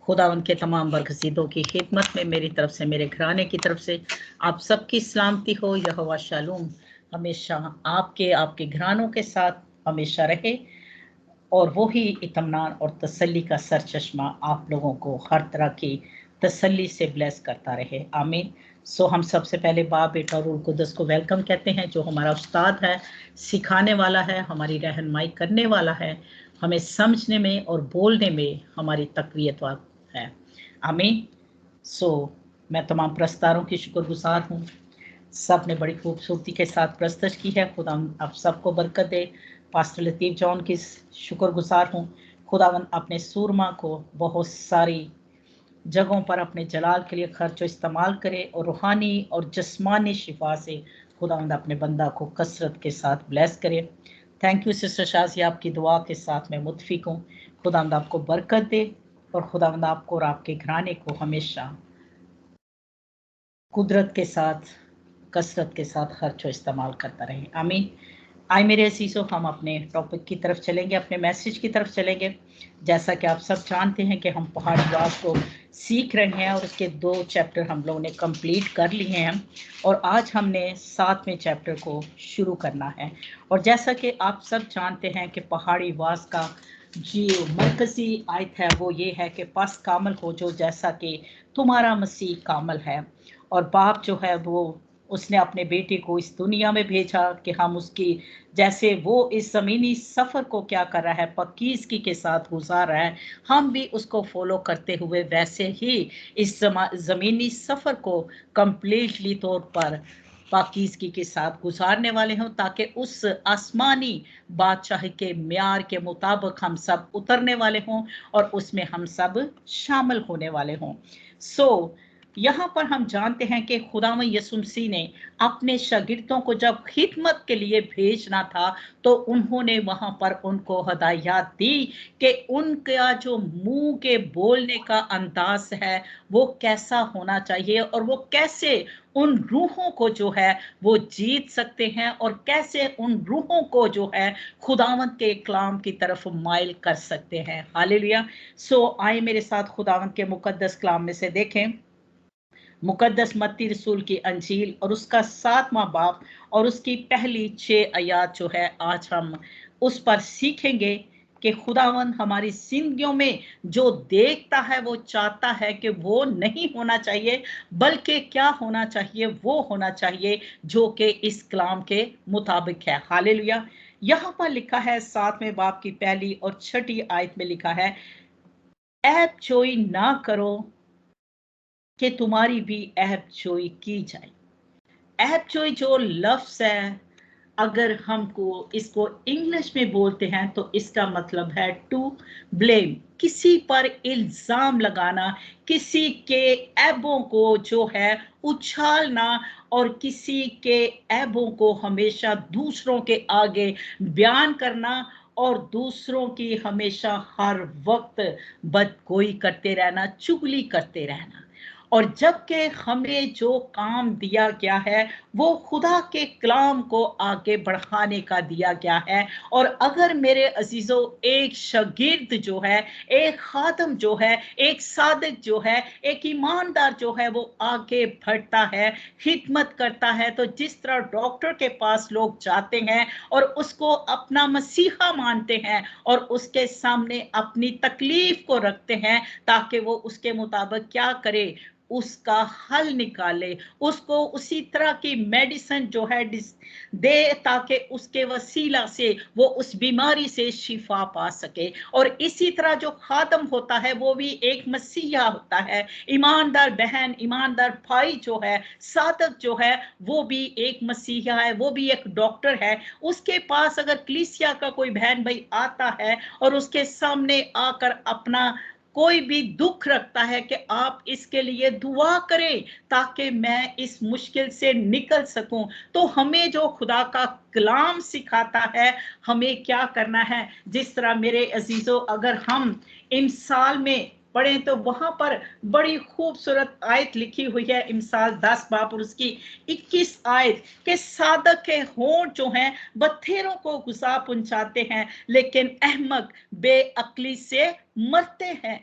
खुदावंद के तमाम बरकसीदों की खिदमत में मेरी तरफ से, मेरे घराने की तरफ से आप सबकी सलामती हो। यहोवा शालूम हमेशा आपके घरानों के साथ हमेशा रहे और वो ही इत्मीनान और तसल्ली का सर चश्मा आप लोगों को हर तरह की तसल्ली से ब्लेस करता रहे। आमीन। सो हम सबसे पहले बाप, बेटा और रूह कुदस को वेलकम कहते हैं, जो हमारा उस्ताद है, सिखाने वाला है, हमारी रहनुमाई करने वाला है, हमें समझने में और बोलने में हमारी तक़वियत है। आमीन। सो मैं तमाम प्रस्तारों की शुक्रगुजार हूँ। सब ने बड़ी खूबसूरती के साथ प्रस्तुत की है। खुदा आप सबको बरकत दे। पास्टर लतीफ़ जॉन की शुक्रगुजार हूँ। खुदावन अपने सूरमा को बहुत सारी जगहों पर अपने जलाल के लिए खर्चो इस्तेमाल करे और रूहानी और जिस्मानी शिफा से खुदावंद अपने बंदा को कसरत के साथ ब्लेस करे। थैंक यू सिस्टर शाजी, आपकी दुआ के साथ मैं मुतफिक हूँ। खुदावंद आपको बरकत दे और खुदावंद आपको और आपके घराने को हमेशा कुदरत के साथ, कसरत के साथ खर्चो इस्तेमाल करता रहे। आमीन। आए मेरे अजीज़ों, हम अपने टॉपिक की तरफ चलेंगे, अपने मैसेज की तरफ चलेंगे। जैसा कि आप सब जानते हैं कि हम पहाड़ी वास को सीख रहे हैं और उसके 2 चैप्टर हम लोगों ने कंप्लीट कर लिए हैं और आज हमने 7वें चैप्टर को शुरू करना है। और जैसा कि आप सब जानते हैं कि पहाड़ी वास का जो मरकज़ी आयत है वो ये है कि बस कामल हो जो जैसा कि तुम्हारा मसीह कामल है। और बाप जो है वो उसने अपने बेटे को इस दुनिया में भेजा कि हम उसकी, जैसे वो इस ज़मीनी सफ़र को क्या कर रहा है, पाकीज़गी के साथ गुजार रहा है, हम भी उसको फॉलो करते हुए वैसे ही इस ज़मीनी सफ़र को कम्प्लीटली तौर पर पाकीज़गी के साथ गुजारने वाले हों, ताकि उस आसमानी बादशाह के म्यार के मुताबिक हम सब उतरने वाले हों और उसमें हम सब शामिल होने वाले हों। यहाँ पर हम जानते हैं कि खुदावंद यीशु मसीह ने अपने शागिर्दों को जब खिदमत के लिए भेजना था तो उन्होंने वहाँ पर उनको हदायत दी कि उनका जो मुंह के बोलने का अंदाज है वो कैसा होना चाहिए और वो कैसे उन रूहों को जो है वो जीत सकते हैं और कैसे उन रूहों को जो है खुदावंद के कलाम की तरफ माइल कर सकते हैं। हालेलुया। आए मेरे साथ खुदावंद के मुकद्दस कलाम में से देखें, मुकद्दस मत्ती रसूल की अंजील और उसका 7वां बाब और उसकी पहली 6 आयत जो है आज हम उस पर सीखेंगे कि खुदावंद हमारी जिंदगियों में जो देखता है वो चाहता है कि वो नहीं होना चाहिए, बल्कि क्या होना चाहिए, वो होना चाहिए जो कि इस कलाम के मुताबिक है। हालेलुया। यहाँ पर लिखा है 7वें बाब की पहली और 6ठी आयत में लिखा है, ऐब जोई ना करो कि तुम्हारी भी ऐब जोई की जाए। ऐब जोई जो लफ्ज़ है, अगर हमको इसको इंग्लिश में बोलते हैं तो इसका मतलब है टू ब्लेम, किसी पर इल्ज़ाम लगाना, किसी के ऐबों को जो है उछालना और किसी के ऐबों को हमेशा दूसरों के आगे बयान करना और दूसरों की हमेशा हर वक्त बदगोई करते रहना, चुगली करते रहना। और जबकि हमें जो काम दिया गया है वो खुदा के कलाम को आगे बढ़ाने का दिया गया है। और अगर मेरे अजीजों एक शागिर्द जो है, एक खादम जो है, एक सादिक जो है, एक ईमानदार जो है वो आगे बढ़ता है, खिदमत करता है, तो जिस तरह डॉक्टर के पास लोग जाते हैं और उसको अपना मसीहा मानते हैं और उसके सामने अपनी तकलीफ को रखते हैं ताकि वो उसके मुताबिक क्या करे, उसका हल निकाले, उसको उसी तरह की मेडिसिन जो है दे ताकि उसके वसीला से वो उस बीमारी से शिफा पा सके। और इसी तरह जो खादम होता है वो भी एक मसीहा होता है, ईमानदार बहन, ईमानदार भाई जो है, सादक जो है, वो भी एक मसीहा है, वो भी एक डॉक्टर है। उसके पास अगर कलीसिया का कोई बहन भाई आता है और उसके सामने आकर अपना कोई भी दुख रखता है कि आप इसके लिए दुआ करें ताकि मैं इस मुश्किल से निकल सकूं, तो हमें जो खुदा का कलाम सिखाता है हमें क्या करना है। जिस तरह मेरे अजीजों, अगर हम इमसाल में पढ़ें तो वहां पर बड़ी खूबसूरत आयत लिखी हुई है, इमसाल 10 बाब और उसकी 21 आयत के सादक के होंठ जो हैं बत्थेरों को गुस्सा पहुंचाते हैं, लेकिन अहमक बेअक्ली से मरते हैं।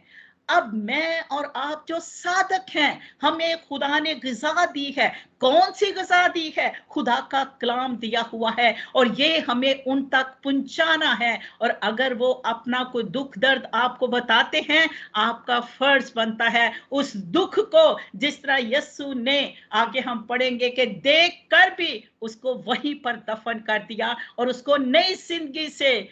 अब मैं और आप जो साधक हैं, हमें खुदा ने ग़िज़ा दी है। कौन सी ग़िज़ा दी है? खुदा का कलाम दिया हुआ है और ये हमें उन तक पहुंचाना है। और अगर वो अपना कोई दुख दर्द आपको बताते हैं, आपका फर्ज बनता है उस दुख को, जिस तरह यीशु ने, आगे हम पढ़ेंगे कि देख कर भी उसको वहीं पर दफन कर दिया और उसको नई जिंदगी से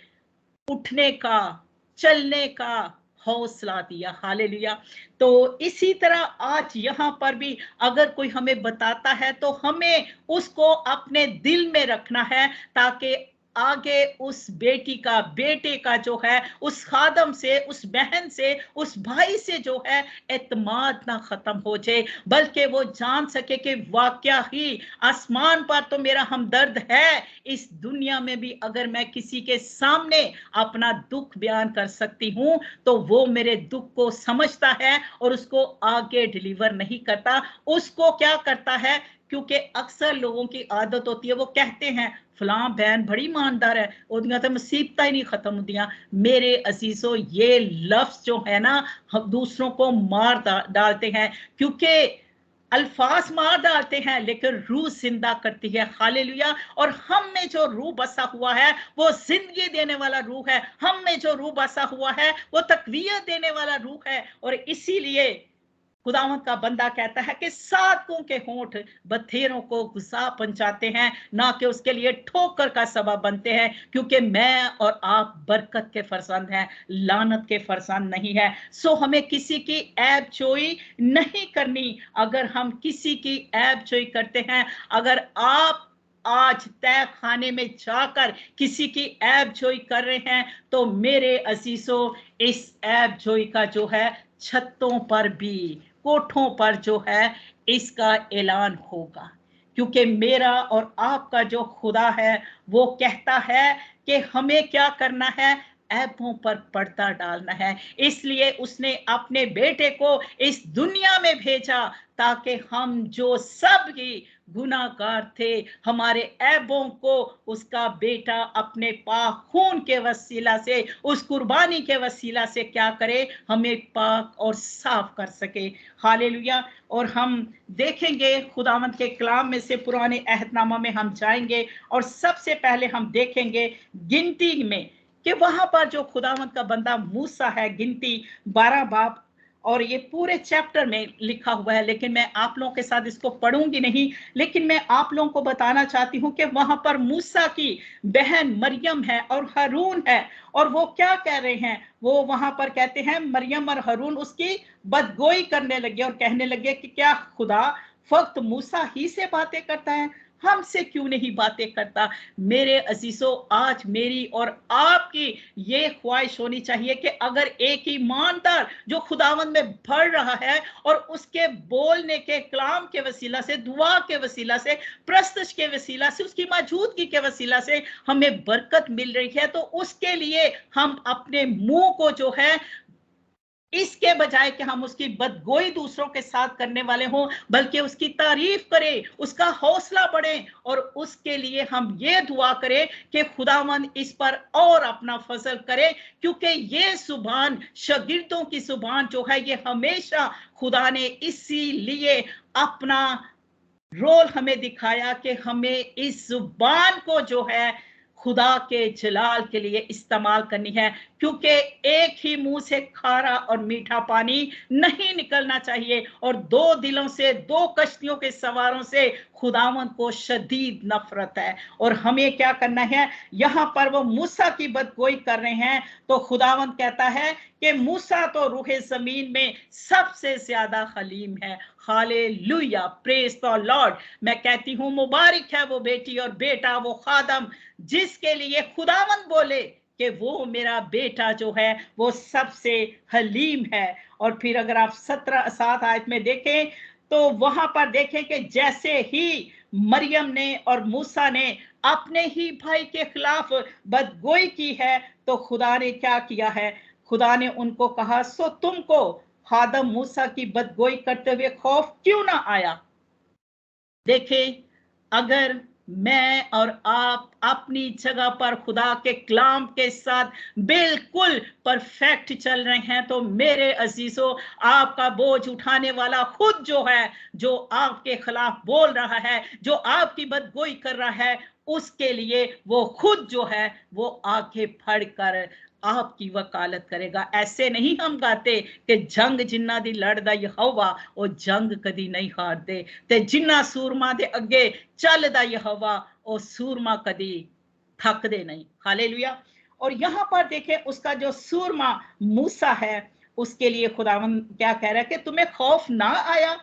उठने का, चलने का हौसला दिया। हालेलुया। तो इसी तरह आज यहाँ पर भी अगर कोई हमें बताता है तो हमें उसको अपने दिल में रखना है, ताकि आगे उस बेटी का, बेटे का जो है, उस खादम से, उस बहन से, उस भाई से जो है एतमाद ना खत्म हो जाए, बल्कि वो जान सके कि वाकया ही आसमान पर तो मेरा हमदर्द है, इस दुनिया में भी अगर मैं किसी के सामने अपना दुख बयान कर सकती हूँ तो वो मेरे दुख को समझता है और उसको आगे डिलीवर नहीं करता, उसको क्या करता है, क्योंकि अक्सर लोगों की आदत होती है, वो कहते हैं फलां बहन बड़ी ईमानदार है, ओदियां तो मुसीबतां ही नहीं खत्म होंदियां। मेरे अजीजों, ये लफ्ज जो है ना, हम दूसरों को मार डालते हैं, क्योंकि अल्फाज मार डालते हैं लेकिन रूह जिंदा करती है। हालेलुया। और हम में जो रूह बसा हुआ है वो जिंदगी देने वाला रूह है, हम में जो रूह बसा हुआ है वो तकवीयत देने वाला रूह है। और इसीलिए खुदावंद का बंदा कहता है कि साधकों के होंठ बथेरों को गुस्सा पहुंचाते हैं, ना कि उसके लिए ठोकर का सबब बनते हैं, क्योंकि मैं और आप बरकत के फरजंद हैं, लानत के फरजंद नहीं है। सो हमें किसी की ऐब चोई नहीं करनी। अगर हम किसी की ऐब चोई करते हैं, अगर आप आज तय खाने में जाकर किसी की ऐब जोई कर रहे हैं, तो मेरे अजीजों, इस ऐब जोई का जो है छतों पर भी, कोठों पर जो है, इसका ऐलान होगा। क्योंकि मेरा और आपका जो खुदा है वो कहता है कि हमें क्या करना है, ऐबों पर पर्दा डालना है। इसलिए उसने अपने बेटे को इस दुनिया में भेजा, ताकि हम जो सब ही गुनाहगार थे, हमारे ऐबों को उसका बेटा अपने पाक खून के वसीला से, उस कुर्बानी के वसीला से क्या करे, हमें पाक और साफ कर सके। हालेलुया। और हम देखेंगे खुदावंद के कलाम में से, पुराने अहदनामा में हम जाएंगे और सबसे पहले हम देखेंगे गिनती में कि वहां पर जो खुदावंद का बंदा मूसा है, गिनती 12 बाब, और ये पूरे चैप्टर में लिखा हुआ है, लेकिन मैं आप लोगों के साथ इसको पढ़ूंगी नहीं, लेकिन मैं आप लोगों को बताना चाहती हूँ कि वहां पर मूसा की बहन मरियम है और हारून है, और वो क्या कह रहे हैं, वो वहां पर कहते हैं मरियम और हारून उसकी बदगोई करने लगे और कहने लगे कि क्या खुदा फक्त मूसा ही से बातें करता है, हमसे क्यों नहीं बातें करता। मेरे अजीजों, आज मेरी और आपकी ये ख्वाहिश होनी चाहिए कि अगर एक ईमानदार जो खुदावंद में बढ़ रहा है और उसके बोलने के कलाम के वसीला से, दुआ के वसीला से, प्रस्तश के वसीला से, उसकी मौजूदगी के वसीला से हमें बरकत मिल रही है, तो उसके लिए हम अपने मुंह को जो है, इसके बजाय कि हम उसकी बदगोई दूसरों के साथ करने वाले हों, बल्कि उसकी तारीफ करें, उसका हौसला बढ़े, और उसके लिए हम ये दुआ करें कि खुदावंद इस पर और अपना फजल करे, क्योंकि ये जुबान, शागिर्दों की जुबान जो है, ये हमेशा खुदा ने इसीलिए अपना रोल हमें दिखाया कि हमें इस जुबान को जो है खुदा के जलाल के लिए इस्तेमाल करनी है, क्योंकि एक ही मुंह से खारा और मीठा पानी नहीं निकलना चाहिए, और दो दिलों से, दो कश्तियों के सवारों से खुदावंद को शदीद नफरत है। और हमें क्या करना है, यहाँ पर वो मूसा की बदगोई कर रहे हैं, तो खुदावंद कहता है कि मूसा तो रूहे जमीन में सबसे ज्यादा हलीम है। Hallelujah, praise the Lord. मैं कहती हूँ मुबारक है वो बेटी और बेटा, वो खादम, जिसके लिए खुदावंद बोले कि वो मेरा बेटा जो है वो सबसे हलीम है। और फिर अगर आप 7 आयत में देखें तो वहां पर देखें कि जैसे ही मरियम ने और मूसा ने अपने ही भाई के खिलाफ बदगोई की है, तो खुदा ने क्या किया है, खुदा ने उनको कहा, सो तुमको खादम मूसा की बदगोई करते हुए खौफ क्यों ना आया। देखें, अगर मैं और आप अपनी जगह पर खुदा के कलाम के साथ बिल्कुल परफेक्ट चल रहे हैं, तो मेरे अजीजों, आपका बोझ उठाने वाला खुद जो है, जो आपके खिलाफ बोल रहा है, जो आपकी बदगोई कर रहा है, उसके लिए वो खुद जो है वो आगे बढ़कर आपकी वकालत करेगा। ऐसे नहीं हम गाते कि जंग जिन्ना दी लड़दा यहोवा, वो जंग कदी नहीं हारदे, ते जिन्ना सूरमा दे अगे चलदा यहोवा, वो सूरमा कदी थकदे नहीं। हालेलुया। और यहाँ पर देखें, उसका जो सूरमा मूसा है, उसके लिए खुदावन क्या कह रहा है कि तुम्हें खौफ ना आया,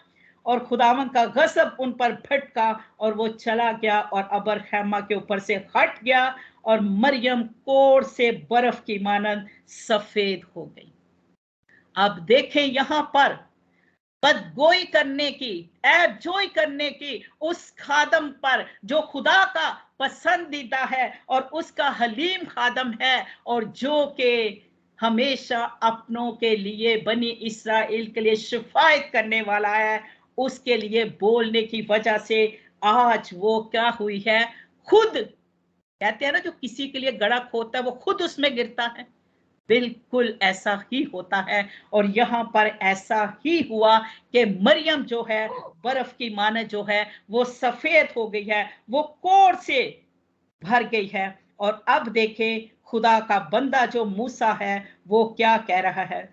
और खुदावन का गजब उन पर भटका और वो चला गया और अबर खैमा के ऊपर से हट गया, और मरियम कोर से बर्फ की मानंद सफेद हो गई। अब देखें यहां पर बदगोई करने की, ऐबजोई करने की उस खादम पर जो खुदा का पसंदीदा है और उसका हलीम खादम है, और जो के हमेशा अपनों के लिए, बनी इस्राएल के लिए शिफायत करने वाला है, उसके लिए बोलने की वजह से आज वो क्या हुई है, खुद कहते हैं ना, जो किसी के लिए गड़ा खोदता है वो खुद उसमें गिरता है। बिल्कुल ऐसा ही होता है, और यहाँ पर ऐसा ही हुआ कि मरियम जो है बर्फ की माने जो है वो सफेद हो गई है, वो कोर से भर गई है। और अब देखें खुदा का बंदा जो मूसा है वो क्या कह रहा है,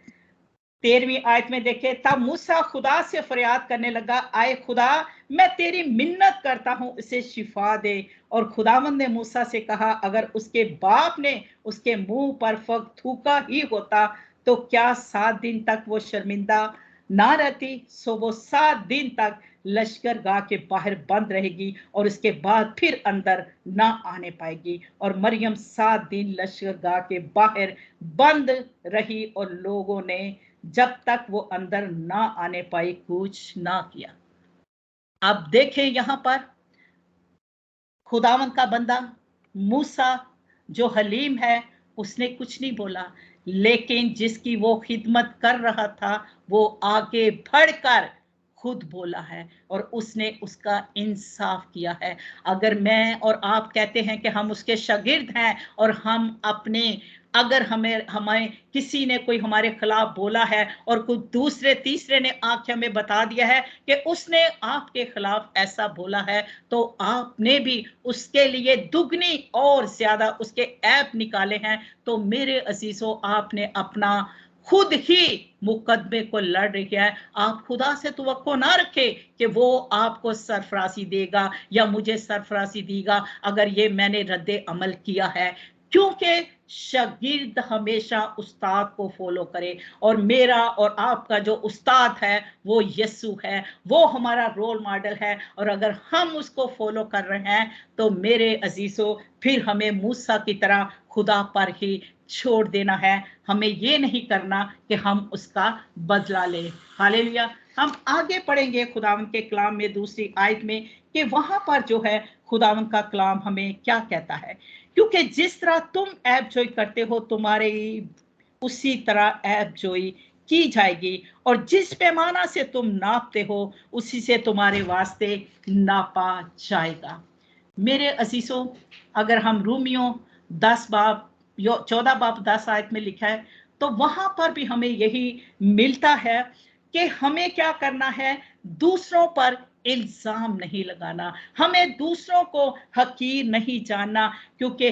13वीं आयत में देखे, तब मूसा खुदा से फरियाद करने लगा, आए खुदा, मैं तेरी मिन्नत करता हूं, इसे शिफा दे। और खुदावंद ने मूसा से कहा, अगर उसके बाप ने उसके मुंह पर फग थूका ही होता तो क्या 7 दिन तक वो शर्मिंदा ना रहती। सो वो 7 दिन तक लश्कर गाह के बाहर बंद रहेगी और उसके बाद फिर अंदर ना आने पाएगी। और मरियम 7 दिन लश्कर गाह के बाहर बंद रही और लोगों ने जब तक वो अंदर ना आने पाई कुछ ना किया। अब देखें यहां पर खुदावन का बंदा मूसा जो हलीम है, उसने कुछ नहीं बोला, लेकिन जिसकी वो खिदमत कर रहा था वो आगे बढ़कर खुद बोला है और उसने उसका इंसाफ किया है। अगर मैं और आप कहते हैं कि हम उसके शागिर्द हैं और हम अपने, अगर हमें हमें किसी ने कोई हमारे खिलाफ बोला है और कुछ दूसरे तीसरे ने आके हमें बता दिया है कि उसने आपके खिलाफ ऐसा बोला है, तो आपने भी उसके लिए दुगनी और ज्यादा उसके ऐप निकाले हैं, तो मेरे अजीजों, आपने अपना खुद ही मुकदमे को लड़ रही है। आप खुदा से तवक्को ना रखे कि वो आपको सरफराजी देगा या मुझे सरफराजी देगा अगर ये मैंने रद्दे अमल किया है, क्योंकि शागिर्द हमेशा उस्ताद को फॉलो करे, और मेरा और आपका जो उस्ताद है वो यीशु है, वो हमारा रोल मॉडल है। और अगर हम उसको फॉलो कर रहे हैं तो मेरे अजीजों, फिर हमें मूसा की तरह खुदा पर ही छोड़ देना है। हमें ये नहीं करना कि हम उसका बदला लें। हालेलुया। हम आगे पढ़ेंगे खुदावन के कलाम में दूसरी आयत में कि वहां पर जो है खुदावन का कलाम हमें क्या कहता है, क्योंकि जिस तरह तुम ऐब जोई करते हो तुम्हारे उसी तरह ऐब जोई की जाएगी, और जिस पैमाना से तुम नापते हो उसी से तुम्हारे वास्ते नापा जाएगा। मेरे अजीजों, अगर हम रूमियों 10 बाब 14 बाब 10 आयत में लिखा है, तो वहां पर भी हमें यही मिलता है कि हमें क्या करना है, दूसरों पर इल्जाम नहीं लगाना, हमें दूसरों को हकीर नहीं जानना। क्योंकि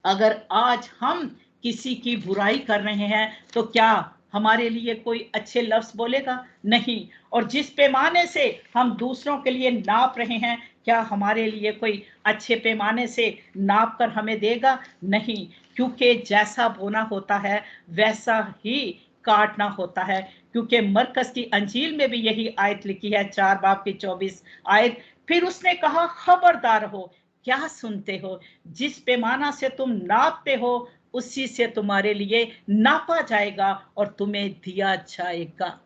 अगर आज हम किसी की बुराई कर रहे हैं तो क्या हमारे लिए कोई अच्छे लफ्ज बोलेगा? नहीं। और जिस पैमाने से हम दूसरों के लिए नाप रहे हैं, क्या हमारे लिए कोई अच्छे पैमाने से नाप कर हमें देगा? नहीं। क्योंकि जैसा बोना होता है वैसा ही काटना होता है। क्योंकि मरकस की अंजील में भी यही आयत लिखी है, 4 बाब की 24 आयत। फिर उसने कहा, खबरदार हो, क्या सुनते हो, जिस पैमाना से तुम नापते हो उसी से तुम्हारे लिए नापा जाएगा और तुम्हें दिया जाएगा।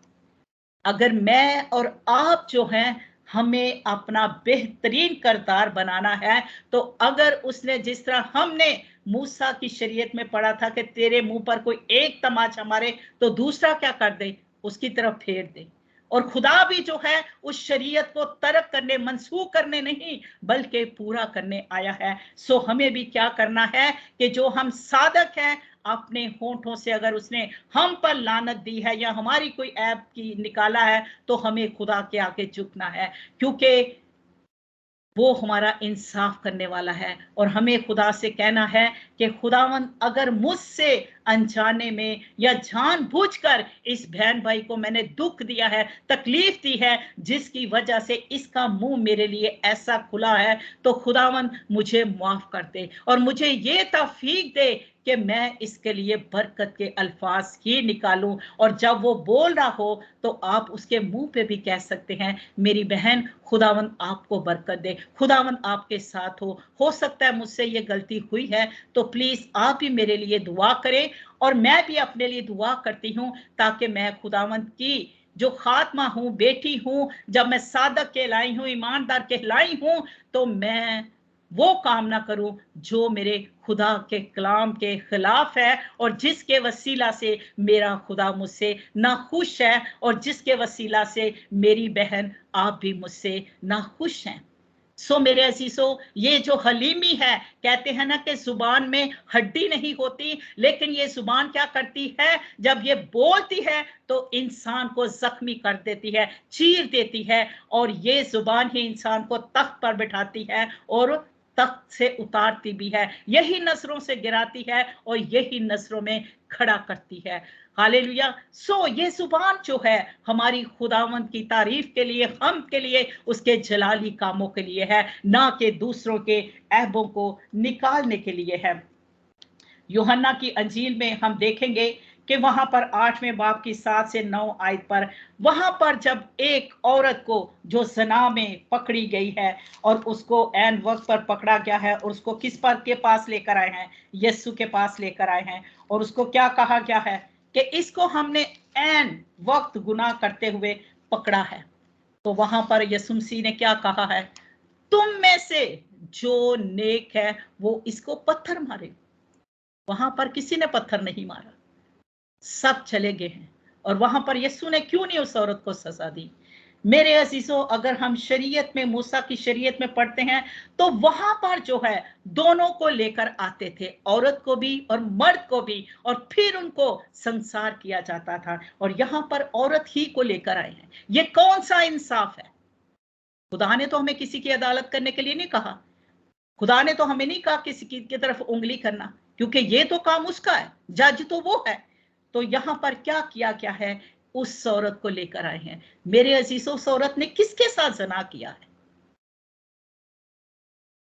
अगर मैं और आप जो हैं, हमें अपना बेहतरीन किरदार बनाना है, तो अगर उसने जिस तरह हमने मूसा की शरीयत में पढ़ा था कि तेरे मुंह पर कोई एक तमाचा मारे तो दूसरा क्या कर दे, उसकी तरफ फेर दे। और खुदा भी जो है उस शरीयत को तर्क करने, मनसूख करने नहीं, बल्कि पूरा करने आया है। सो हमें भी क्या करना है कि जो हम साधक हैं, अपने होंठों से अगर उसने हम पर लानत दी है या हमारी कोई ऐब की निकाला है, तो हमें खुदा के आगे झुकना है, क्योंकि वो हमारा इंसाफ करने वाला है। और हमें खुदा से कहना है कि खुदावन, अगर मुझसे अनजाने में या जानबूझकर इस बहन भाई को मैंने दुख दिया है, तकलीफ दी है, जिसकी वजह से इसका मुंह मेरे लिए ऐसा खुला है, तो खुदावन मुझे माफ कर दे और मुझे ये तौफीक दे कि मैं इसके लिए बरकत के अल्फाज ही निकालूं। और जब वो बोल रहा हो तो आप उसके मुंह पे भी कह सकते हैं, मेरी बहन, खुदावन आपको बरकत दे, खुदावन आपके साथ हो सकता है मुझसे ये गलती हुई है, तो प्लीज आप भी मेरे लिए दुआ करें और मैं भी अपने लिए दुआ करती हूं, ताकि मैं खुदावन की जो खात्मा हूं, बेटी हूं, जब मैं सादक कहलाई हूं, ईमानदार कहलाई हूं, तो मैं वो काम ना करूं जो मेरे खुदा के कलाम के खिलाफ है, और जिसके वसीला से मेरा खुदा मुझसे ना खुश है, और जिसके वसीला से मेरी बहन आप भी मुझसे ना खुश हैं। सो मेरे अजीजों, ये जो हलीमी है, कहते हैं ना कि जुबान में हड्डी नहीं होती, लेकिन ये जुबान क्या करती है, जब ये बोलती है तो इंसान को जख्मी कर देती है, चीर देती है, और ये जुबान ही इंसान को तख्त पर बिठाती है और तख्त से उतारती भी है, यही नजरों से गिराती है और यही नजरों में खड़ा करती है। हालेलुया। सो ये जुबान जो है हमारी खुदावंद की तारीफ के लिए, हम के लिए, उसके जलाली कामों के लिए है, ना कि दूसरों के ऐबों को निकालने के लिए है। यूहन्ना की अंजील में हम देखेंगे कि वहां पर 8वें बाब की 7 से 9 आयत पर, वहां पर जब एक औरत को जो ज़ना में पकड़ी गई है और उसको ऐन वक्त पर पकड़ा गया है, और उसको किस पर के पास लेकर आए हैं, यीशु के पास लेकर आए हैं, और उसको क्या कहा गया है कि इसको हमने ऐन वक्त गुनाह करते हुए पकड़ा है। तो वहां पर यीशु मसीह ने क्या कहा है, तुम में से जो नेक है वो इसको पत्थर मारे। वहां पर किसी ने पत्थर नहीं मारा, सब चले गए हैं। और वहां पर यीशु ने क्यों नहीं उस औरत को सजा दी? मेरे अजीजों, अगर हम शरीयत में, मूसा की शरीयत में पढ़ते हैं, तो वहां पर जो है दोनों को लेकर आते थे, औरत को भी और मर्द को भी, और फिर उनको संसार किया जाता था। और यहां पर औरत ही को लेकर आए हैं। ये कौन सा इंसाफ है? खुदा ने तो हमें किसी की अदालत करने के लिए नहीं कहा, खुदा ने तो हमें नहीं कहा किसी की तरफ उंगली करना, क्योंकि ये तो काम उसका है, जज तो वो है। तो यहां पर क्या किया गया है, उस औरत को लेकर आए हैं। मेरे अजीजों, उस औरत ने किसके साथ ज़ना किया है?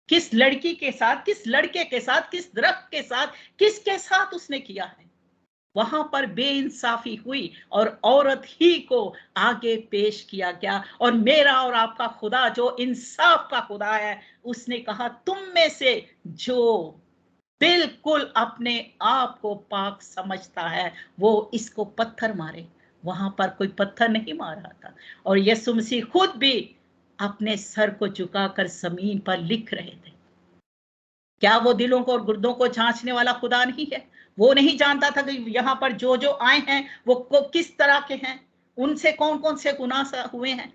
किस लड़की के साथ, किस लड़के के साथ, किस दरख्त के साथ, किसके साथ उसने किया है? वहां पर बेइंसाफी हुई और औरत ही को आगे पेश किया गया। और मेरा और आपका खुदा जो इंसाफ का खुदा है, उसने कहा तुम में से जो बिल्कुल अपने आप को पाक समझता है वो इसको पत्थर मारे। वहां पर कोई पत्थर नहीं मार रहा था, और यीशु मसीह खुद भी अपने सर को झुकाकर जमीन पर लिख रहे थे। क्या वो दिलों को और गुर्दों को जांचने वाला खुदा नहीं है? वो नहीं जानता था कि यहाँ पर जो जो आए हैं वो किस तरह के हैं, उनसे कौन कौन से गुनाह हुए हैं?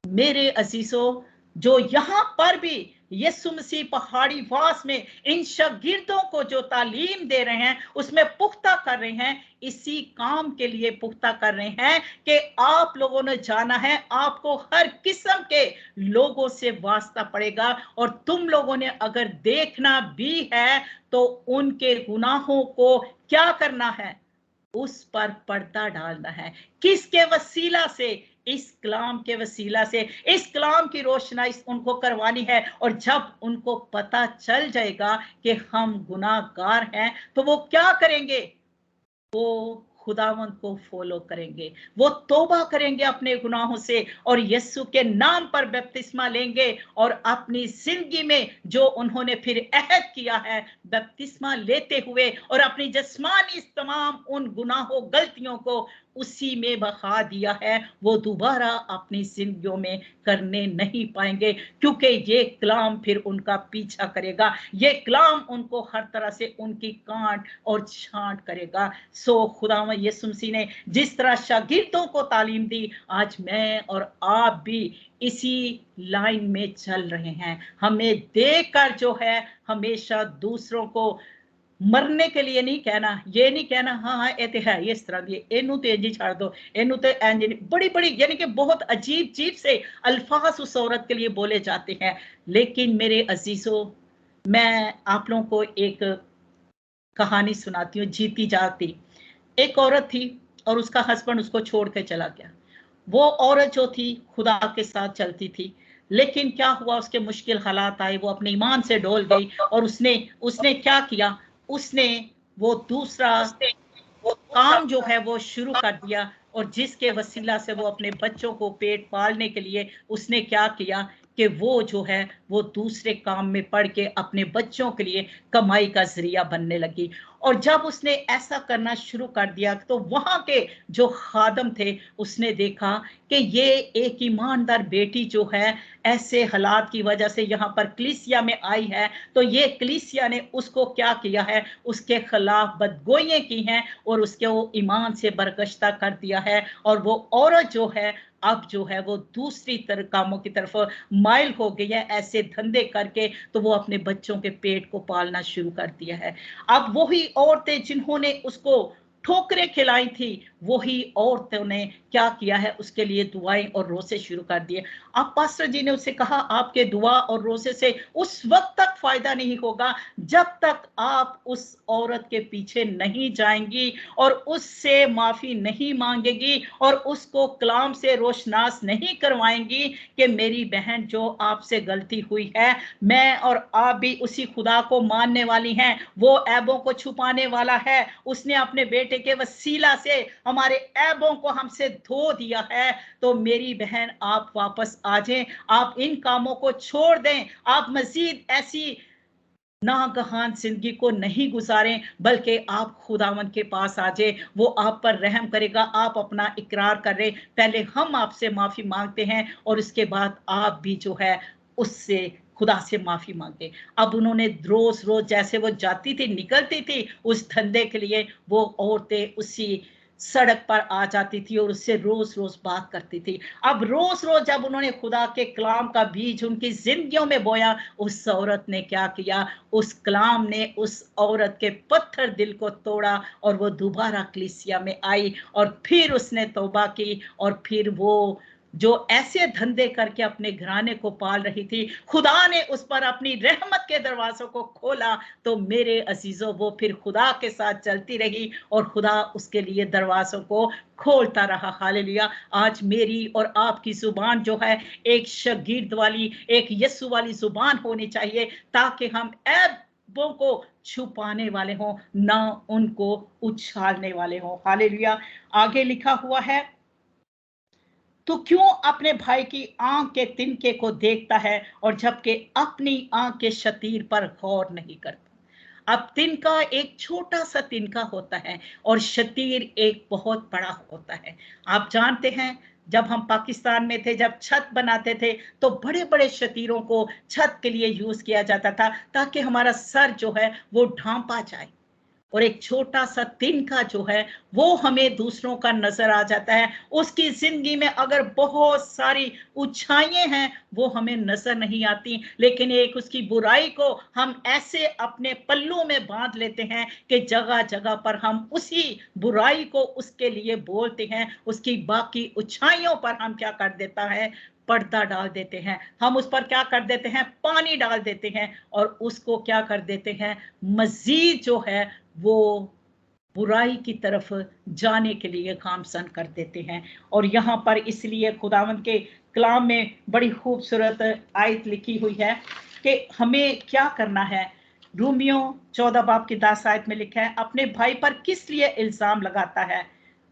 मेरे अजीजों, जो यहाँ पर भी यीशु मसीह पहाड़ी वास में इन शागिर्दों को जो तालीम दे रहे हैं, उसमें पुख्ता कर रहे हैं, इसी काम के लिए पुख्ता कर रहे हैं कि आप लोगों ने जाना है, आपको हर किस्म के लोगों से वास्ता पड़ेगा, और तुम लोगों ने अगर देखना भी है तो उनके गुनाहों को क्या करना है, उस पर पर्दा डालना है। किसके वसीला से? इस कलाम के वसीला से, इस कलाम की रोशनाई उनको करवानी है। और जब उनको पता चल जाएगा कि हम गुनाहगार हैं, तो वो क्या करेंगे? वो खुदावंद को फॉलो करेंगे, वो तौबा करेंगे अपने गुनाहों से, और यीशु के नाम पर बपतिस्मा लेंगे, और अपनी जिंदगी में जो उन्होंने फिर अहद किया है बपतिस्मा लेते हुए, और अपनी जिस्मानी तमाम उन गुनाहों, गलतियों को उसी में बहा दिया है वो दोबारा अपनी जिंदगियों में करने नहीं पाएंगे, क्योंकि ये कलाम फिर उनका पीछा करेगा, ये कलाम उनको हर तरह से उनकी कांट और छांट करेगा। सो खुदावंद यीशु मसीह ने जिस तरह शागिर्दों को तालीम दी, आज मैं और आप भी इसी लाइन में चल रहे हैं। हमें देखकर जो है हमेशा दूसरों को मरने के लिए नहीं कहना, ये नहीं कहना हाँ हाँ ये तो है इस तरह की, एनू तो इंजी छाड़ दो, एनू तो इंजी, बड़ी बड़ी यानी कि बहुत अजीब अजीब से अल्फाज उस औरत के लिए बोले जाते हैं। लेकिन मेरे अजीजों, मैं आप लोगों को एक कहानी सुनाती हूँ, जीती जाती। एक औरत थी और उसका हस्बैंड उसको छोड़ के चला गया। वो औरत जो थी खुदा के साथ चलती थी, लेकिन क्या हुआ, उसके मुश्किल हालात आए, वो अपने ईमान से डोल गई और उसने क्या किया, उसने वो दूसरा काम जो है वो शुरू कर दिया, और जिसके वसीला से वो अपने बच्चों को पेट पालने के लिए उसने क्या किया कि वो जो है वो दूसरे काम में पड़ के अपने बच्चों के लिए कमाई का जरिया बनने लगी। और जब उसने ऐसा करना शुरू कर दिया तो वहां के जो खादम थे उसने देखा कि ये एक ईमानदार बेटी जो है ऐसे हालात की वजह से यहाँ पर कलीसिया में आई है, तो ये कलीसिया ने उसको क्या किया है, उसके खिलाफ बदगोइयां की हैं और उसके वो ईमान से बरगश्ता कर दिया है। और वो औरत जो है अब जो है वो दूसरी तरह कामों की तरफ माइल हो गई है, ऐसे धंधे करके तो वो अपने बच्चों के पेट को पालना शुरू कर दिया है। अब वही औरतें जिन्होंने उसको ठोकरें खिलाई थी, वही औरतों ने क्या किया है, उसके लिए दुआएं और रोसे शुरू कर दिए। अब पास्टर जी ने उससे कहा आपके दुआ और रोसे से उस वक्त तक फायदा नहीं होगा जब तक आप उस औरत के पीछे नहीं जाएंगी और उससे माफी नहीं मांगेगी और उसको कलाम से रोशनास नहीं करवाएंगी कि मेरी बहन जो आपसे गलती हुई है, मैं और आप भी उसी खुदा को मानने वाली हैं, वो ऐबों को छुपाने वाला है, उसने अपने बेटे के वसीला से हमारे ऐबों को हमसे धो दिया है। तो मेरी बहन आप वापस आ जाएं, आप इन कामों को छोड़ दें, आप मजीद ऐसी नागहान जिंदगी को नहीं गुजारें, बल्कि आप खुदावन के पास आ जाए, वो आप पर रहम करेगा। आप अपना इकरार कर रहे, पहले हम आपसे माफी मांगते हैं और उसके बाद आप भी जो है उससे खुदा से माफी मांगे। अब उन्होंने रोज रोज जैसे वो जाती थी निकलती थी उस धंधे के लिए, वो औरतें उसी सड़क पर आ जाती थी और उससे रोज रोज बात करती थी। अब रोज रोज जब उन्होंने खुदा के कलाम का बीज उनकी जिंदगियों में बोया, उस औरत ने क्या किया, उस कलाम ने उस औरत के पत्थर दिल को तोड़ा और वो दोबारा कलीसिया में आई और फिर उसने तौबा की और फिर वो जो ऐसे धंधे करके अपने घराने को पाल रही थी, खुदा ने उस पर अपनी रहमत के दरवाजों को खोला। तो मेरे अजीजों वो फिर खुदा के साथ चलती रही और खुदा उसके लिए दरवाजों को खोलता रहा। हालेलुया। आज मेरी और आपकी जुबान जो है एक शागिर्द वाली, एक यीशु वाली जुबान होनी चाहिए, ताकि हम ऐबों को छुपाने वाले हों, ना उनको उछालने वाले हों। हालेलुया। आगे लिखा हुआ है, तो क्यों अपने भाई की आंख के तिनके को देखता है और जबकि अपनी आंख के शतीर पर गौर नहीं करता। अब तिनका एक छोटा सा तिनका होता है और शतीर एक बहुत बड़ा होता है। आप जानते हैं जब हम पाकिस्तान में थे, जब छत बनाते थे तो बड़े बड़े शतीरों को छत के लिए यूज किया जाता था ताकि हमारा सर जो है वो ढांपा जाए। और एक छोटा सा तिनका जो है वो हमें दूसरों का नजर आ जाता है। उसकी जिंदगी में अगर बहुत सारी ऊंचाइयां हैं वो हमें नजर नहीं आती, लेकिन एक उसकी बुराई को हम ऐसे अपने पल्लू में बांध लेते हैं कि जगह जगह पर हम उसी बुराई को उसके लिए बोलते हैं। उसकी बाकी ऊंचाइयों पर हम क्या कर देता है, पर्दा डाल देते हैं। हम उस पर क्या कर देते हैं, पानी डाल देते हैं और उसको क्या कर देते हैं, मजीद जो है वो बुराई की तरफ जाने के लिए गामसन कर देते हैं। और यहाँ पर इसलिए खुदावंद के कलाम में बड़ी खूबसूरत आयत लिखी हुई है कि हमें क्या करना है। रोमियो 14 बाब की 10 आयत में लिखा है, अपने भाई पर किस लिए इल्जाम लगाता है,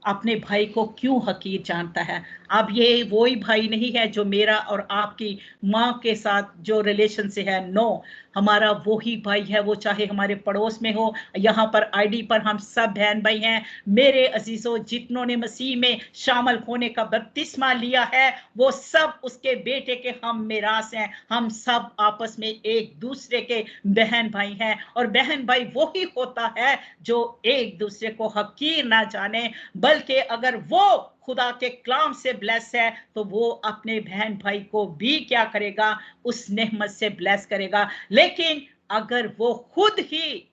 अपने भाई को क्यों हकीर जानता है। अब ये वही भाई नहीं है जो मेरा और आपकी माँ के साथ जो रिलेशन से है, नो। हमारा वो ही भाई है, वो चाहे हमारे पड़ोस में हो, यहाँ पर आईडी पर हम सब बहन भाई हैं। मेरे अजीजों, जितनों ने मसीह में शामिल होने का बपतिस्मा लिया है वो सब उसके बेटे के हम मिरास हैं। हम सब आपस में एक दूसरे के बहन भाई हैं, और बहन भाई वो ही होता है जो एक दूसरे को हकीर ना जाने, बल्कि अगर वो खुदा के कलाम से ब्लेस है तो वो अपने बहन भाई को भी क्या करेगा, उस नेमत से ब्लेस करेगा। लेकिन अगर वो खुद ही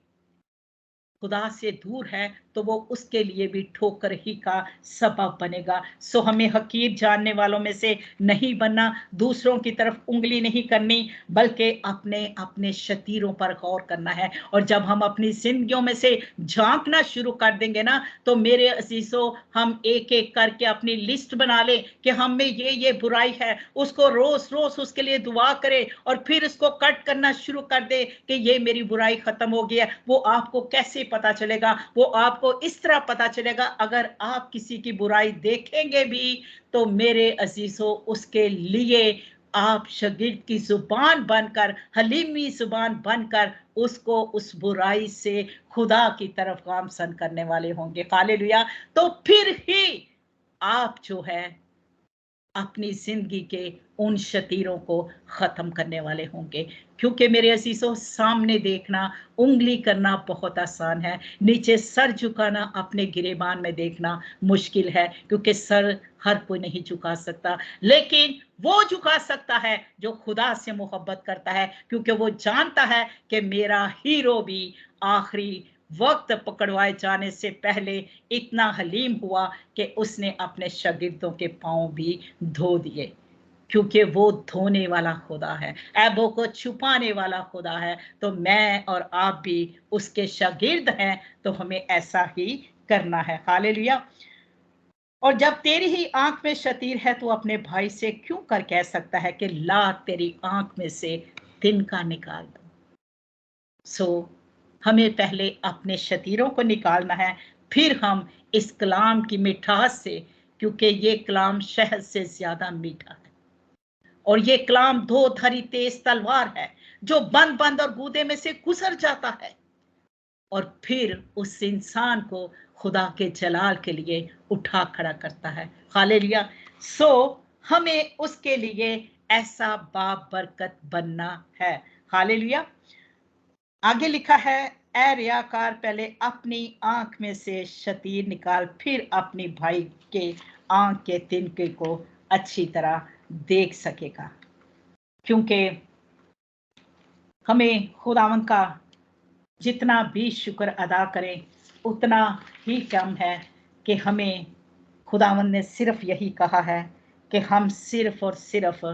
खुदा से दूर है तो वो उसके लिए भी ठोकर ही का सबब बनेगा। सो हमें हकीर जानने वालों में से नहीं बनना, दूसरों की तरफ उंगली नहीं करनी, बल्कि अपने अपने शतीरों पर गौर करना है। और जब हम अपनी जिंदगियों में से झांकना शुरू कर देंगे ना, तो मेरे अजीजों, हम एक एक करके अपनी लिस्ट बना लें कि हम में ये बुराई है, उसको रोज रोज उसके लिए दुआ करें और फिर उसको कट करना शुरू कर दे कि ये मेरी बुराई खत्म हो गई है। वो आपको कैसे पता चलेगा? वो आपको इस तरह पता चलेगा, अगर आप किसी की बुराई देखेंगे भी तो मेरे अजीजों, उसके लिए आप शागिर्द की जुबान बनकर, हलीमी जुबान बनकर उसको उस बुराई से खुदा की तरफ गामसन करने वाले होंगे। हालेलुया। तो फिर ही आप जो है अपनी जिंदगी के उन शतीरों को खत्म करने वाले होंगे। क्योंकि मेरे अजीजों, सामने देखना, उंगली करना बहुत आसान है, नीचे सर झुकाना, अपने गिरेबान में देखना मुश्किल है, क्योंकि सर हर कोई नहीं झुका सकता। लेकिन वो झुका सकता है जो खुदा से मोहब्बत करता है, क्योंकि वो जानता है कि मेरा हीरो भी आखिरी वक्त पकड़वाए जाने से पहले इतना हलीम हुआ कि उसने अपने शागिर्दों के पांव भी धो दिए, क्योंकि वो धोने वाला खुदा है, ऐबों को छुपाने वाला खुदा है। तो मैं और आप भी उसके शागिर्द हैं, तो हमें ऐसा ही करना है। हालेलुया। और जब तेरी ही आंख में शतीर है तो अपने भाई से क्यों कर कह सकता है कि ला तेरी आंख में से तिनका निकाल दो। सो हमें पहले अपने शतीरों को निकालना है, फिर हम इस कलाम की मिठास से, क्योंकि ये कलाम शहद से ज्यादा मीठा है, और ये कलाम दो धारी तेज तलवार है जो बंद बंद और गूदे में से गुजर जाता है, और फिर उस इंसान को खुदा के जलाल के लिए उठा खड़ा करता है। हालेलुया। सो हमें उसके लिए ऐसा बाबरकत बनना है। हालेलुया। आगे लिखा है, ए रियाकार, पहले अपनी आंख में से शतीर निकाल, फिर अपनी भाई के आंख के तिनके को अच्छी तरह देख सकेगा। क्योंकि हमें खुदावंद का जितना भी शुक्र अदा करें उतना ही कम है, कि हमें खुदावंद ने सिर्फ यही कहा है कि हम सिर्फ और सिर्फ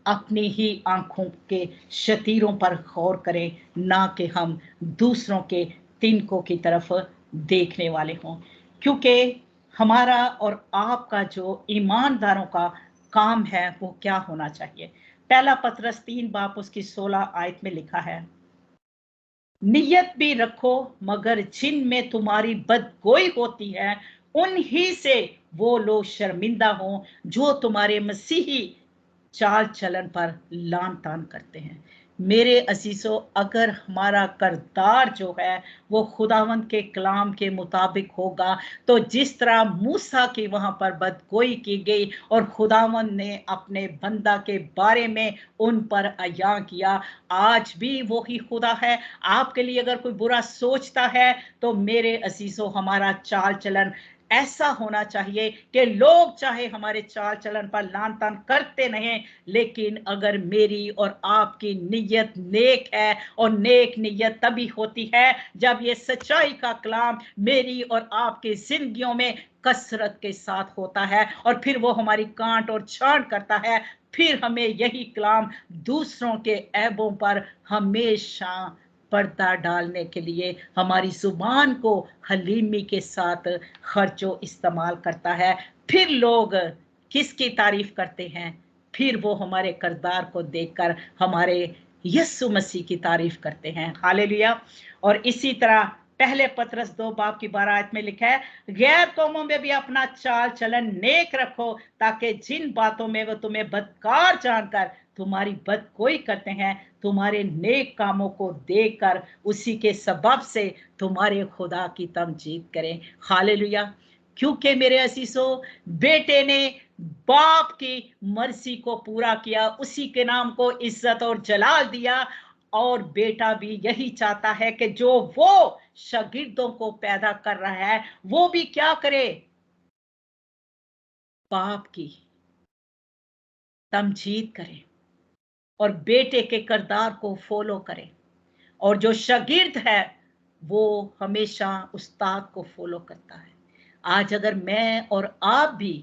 अपनी ही आंखों के शतीरों पर गौर करें, ना कि हम दूसरों के तिनकों की तरफ देखने वाले हों। क्योंकि हमारा और आपका जो ईमानदारों का काम है वो क्या होना चाहिए? पहला पतरस 3 बाब उसकी 16 आयत में लिखा है, नियत भी रखो, मगर जिन में तुम्हारी बदगोई होती है उन्हीं से वो लोग शर्मिंदा हों जो तुम्हारे मसीही चाल चलन पर लान तान करते हैं। मेरे अजीजों, अगर हमारा करदार जो है वो खुदावंद के कलाम के मुताबिक होगा, तो जिस तरह मूसा की वहां पर बदगोई की गई और खुदावंद ने अपने बंदा के बारे में उन पर अया किया, आज भी वो ही खुदा है। आपके लिए अगर कोई बुरा सोचता है तो मेरे अजीजों, हमारा चाल चलन ऐसा होना चाहिए कि लोग चाहे हमारे चाल चलन पर लान तान करते नहीं, लेकिन अगर मेरी और आपकी नीयत नेक है, और नेक नीयत तभी होती है जब ये सच्चाई का कलाम मेरी और आपकी जिंदगियों में कसरत के साथ होता है, और फिर वो हमारी कांट और छांट करता है। फिर हमें यही कलाम दूसरों के ऐबों पर हमेशा पर्दा डालने के लिए हमारी जुबान को हलीमी के साथ खर्चो इस्तेमाल करता है। फिर लोग किसकी तारीफ करते हैं? फिर वो हमारे करदार को देखकर हमारे यीशु मसीह की तारीफ करते हैं। हालेलुया। और इसी तरह पहले पतरस 2:12 में लिखा है, गैर कौमों में भी अपना चाल चलन नेक रखो, ताकि जिन बातों में वो तुम्हें बदकार जानकर तुम्हारी बदगोई करते हैं, तुम्हारे नेक कामों को देखकर उसी के सबब से तुम्हारे खुदा की तमजीद करें। हालेलुया। क्योंकि मेरे असीसों, बेटे ने बाप की मर्जी को पूरा किया, उसी के नाम को इज्जत और जलाल दिया, और बेटा भी यही चाहता है कि जो वो शागिर्दों को पैदा कर रहा है वो भी क्या करे, बाप की तमजीद करे और बेटे के किरदार को फॉलो करे। और जो शागिर्द है वो हमेशा उस्ताद को फॉलो करता है। आज अगर मैं और आप भी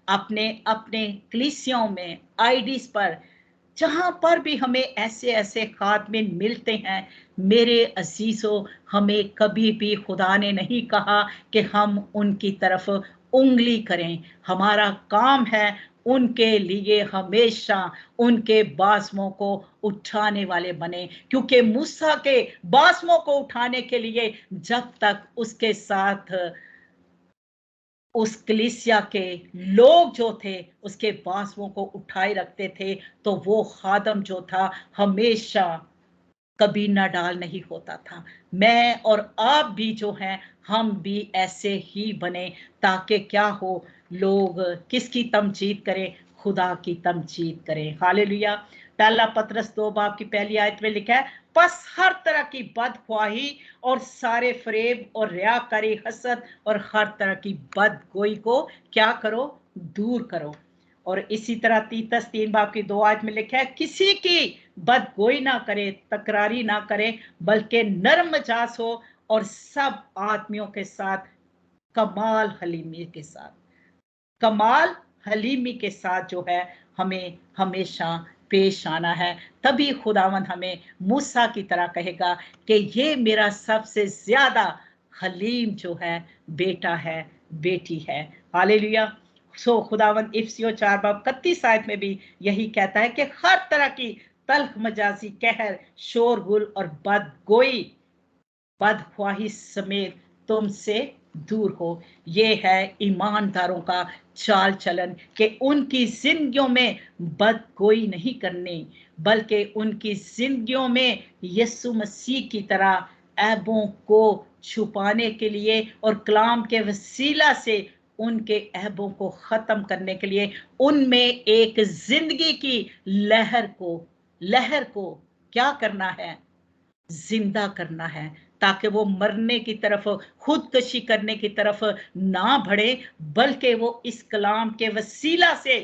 अपने अपने कलीसियों में, आईडीज पर, जहां पर भी हमें ऐसे ऐसे खादमिन मिलते हैं, मेरे अजीजों, हमें कभी भी खुदा ने नहीं कहा कि हम उनकी तरफ उंगली करें। हमारा काम है उनके लिए हमेशा उनके बाज़मों को उठाने वाले बने, क्योंकि मूसा के बाज़मों को उठाने के लिए जब तक उसके साथ उस कलीसिया के लोग जो थे उसके बाज़मों को उठाए रखते थे, तो वो खादम जो था हमेशा कभी ना डाल नहीं होता था। मैं और आप भी जो हैं, हम भी ऐसे ही बने, ताकि क्या हो, लोग किसकी तमजीद करें, खुदा की तमजीद करें। हालेलुया। पहला पतरस 2:1 में लिखा है, बस हर तरह की बदख्वाही और सारे फरेब और रियाकारी, हसद और हर तरह की बदगोई को क्या करो, दूर करो। और इसी तरह तीतस 3:2 में लिखा है, किसी की बदगोई ना करे, तकरारी ना करे, बल्कि नर्म मिजाज हो और सब आदमियों के साथ कमाल हलीमी के साथ, कमाल हलीमी के साथ जो है हमें हमेशा पेश आना है। तभी खुदावंद हमें मूसा की तरह कहेगा कि ये मेरा सबसे ज्यादा हलीम जो है बेटा है, बेटी है। हालेलुया। सो खुदावंद इफ्सियों 4:31 में भी यही कहता है कि हर तरह की तल्ख मजाजी, कहर, शोरगुल और बदगोई, बदख्वाही समेत तुमसे दूर हो। ये है ईमानदारों का चाल चलन कि उनकी जिंदगियों में बदगोई नहीं करनी, बल्कि उनकी जिंदगियों में यीशु मसीह की तरह ऐबों को छुपाने के लिए और कलाम के वसीला से उनके ऐबों को खत्म करने के लिए उनमें एक जिंदगी की लहर को क्या करना है, जिंदा करना है, ताकि वो मरने की तरफ, खुदकशी करने की तरफ ना बढ़े, बल्कि वो इस कलाम के वसीला से